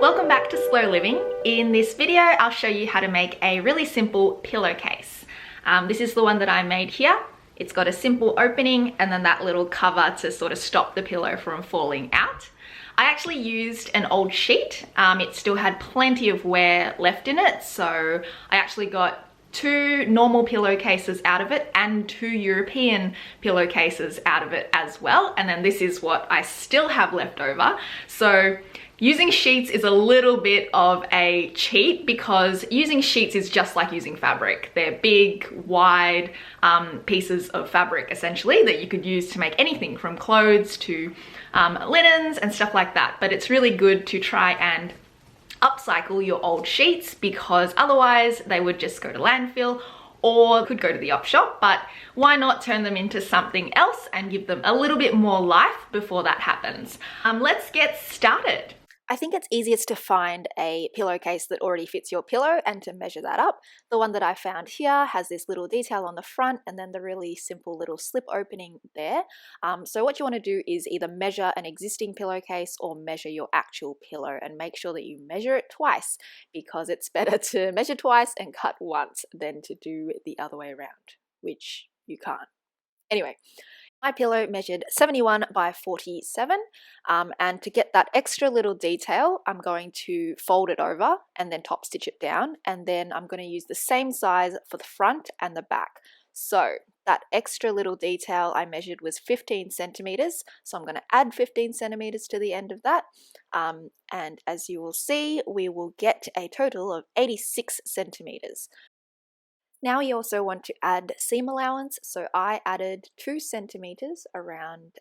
Welcome back to Slow Living. In this video, I'll show you how to make a really simple pillowcase. This is the one that I made here. It's got a simple opening and then that little cover to sort of stop the pillow from falling out. I actually used an old sheet. It still had plenty of wear left in it, so I actually got 2 normal pillowcases out of it and 2 European pillowcases out of it as well. And then this is what I still have left over. So using sheets is a little bit of a cheat because using sheets is just like using fabric. They're big, wide pieces of fabric essentially that you could use to make anything from clothes to linens and stuff like that. But it's really good to try and upcycle your old sheets because otherwise they would just go to landfill or could go to the op shop, but why not turn them into something else and give them a little bit more life before that happens. Let's get started. I think it's easiest to find a pillowcase that already fits your pillow and to measure that up. The one that I found here has this little detail on the front and then the really simple little slip opening there. So what you want to do is either measure an existing pillowcase or measure your actual pillow, and make sure that you measure it twice because it's better to measure twice and cut once than to do the other way around, which you can't. Anyway, my pillow measured 71 by 47, and to get that extra little detail, I'm going to fold it over and then top stitch it down, and then I'm going to use the same size for the front and the back. So that extra little detail I measured was 15 centimeters, so I'm going to add 15 centimeters to the end of that, and as you will see, we will get a total of 86 centimeters. Now you also want to add seam allowance, so I added 2 centimeters around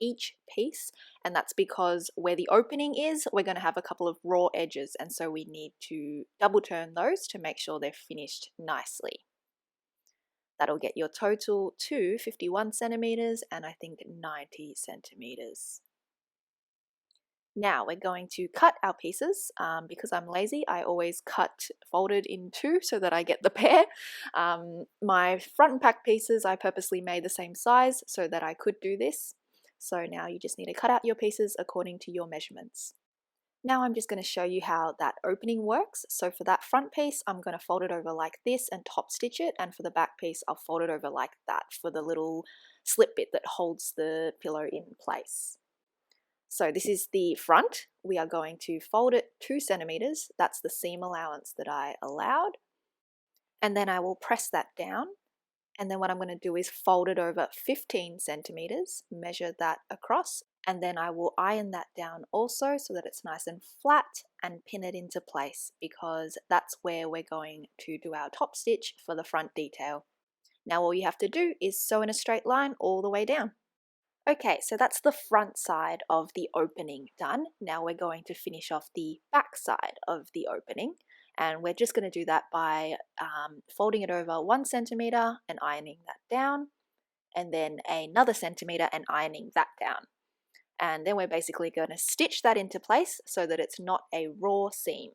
each piece, and that's because where the opening is, we're going to have a couple of raw edges, and so we need to double turn those to make sure they're finished nicely. That'll get your total to 51 centimeters and I think 90 centimeters. Now we're going to cut our pieces. Because I'm lazy, I always cut folded in 2 so that I get the pair. My front and back pieces I purposely made the same size so that I could do this. So now you just need to cut out your pieces according to your measurements. Now I'm just going to show you how that opening works. So for that front piece, I'm going to fold it over like this and top stitch it, and for the back piece I'll fold it over like that for the little slip bit that holds the pillow in place. So this is the front. We are going to fold it 2 centimeters. That's the seam allowance that I allowed. And then I will press that down. And then what I'm going to do is fold it over 15 centimeters, measure that across, and then I will iron that down also so that it's nice and flat and pin it into place because that's where we're going to do our top stitch for the front detail. Now all you have to do is sew in a straight line all the way down. Okay, so that's the front side of the opening done. Now we're going to finish off the back side of the opening, and we're just going to do that by folding it over 1 centimeter and ironing that down, and then another centimeter and ironing that down. And then we're basically going to stitch that into place so that it's not a raw seam.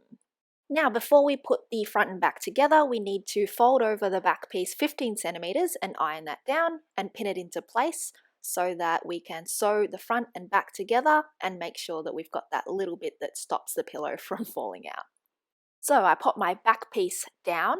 Now before we put the front and back together, we need to fold over the back piece 15 centimeters and iron that down and pin it into place, so that we can sew the front and back together and make sure that we've got that little bit that stops the pillow from falling out. So I pop my back piece down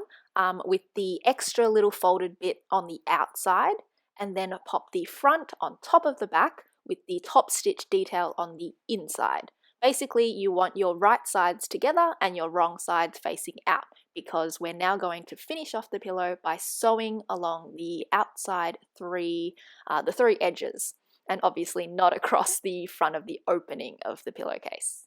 with the extra little folded bit on the outside, and then pop the front on top of the back with the top stitch detail on the inside. Basically, you want your right sides together and your wrong sides facing out, because we're now going to finish off the pillow by sewing along the outside the 3 edges, and obviously not across the front of the opening of the pillowcase.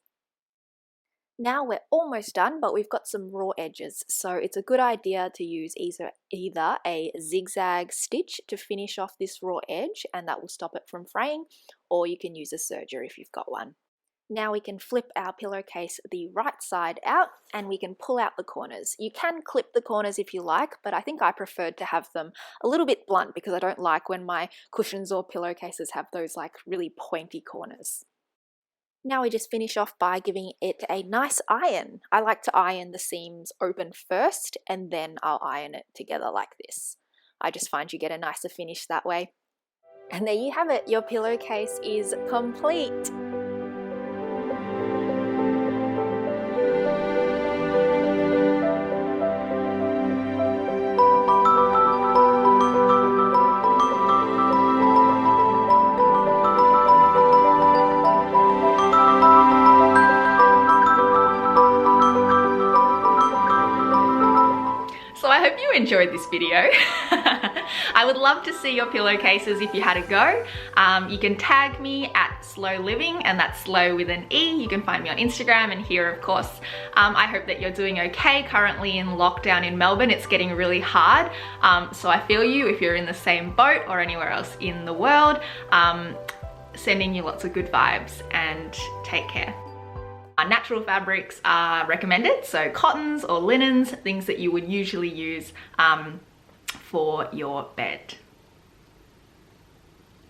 Now we're almost done, but we've got some raw edges, so it's a good idea to use either a zigzag stitch to finish off this raw edge, and that will stop it from fraying, or you can use a serger if you've got one. Now we can flip our pillowcase the right side out and we can pull out the corners. You can clip the corners if you like, but I think I preferred to have them a little bit blunt because I don't like when my cushions or pillowcases have those like really pointy corners. Now we just finish off by giving it a nice iron. I like to iron the seams open first and then I'll iron it together like this. I just find you get a nicer finish that way. And there you have it, your pillowcase is complete. enjoyed this video. I would love to see your pillowcases if you had a go. You can tag me at Slew Living, and that's Slow with an E. You can find me on Instagram and here, of course. I hope that you're doing okay. Currently in lockdown in Melbourne, it's getting really hard. So I feel you if you're in the same boat or anywhere else in the world. Sending you lots of good vibes and take care. Natural fabrics are recommended, so cottons or linens, things that you would usually use for your bed.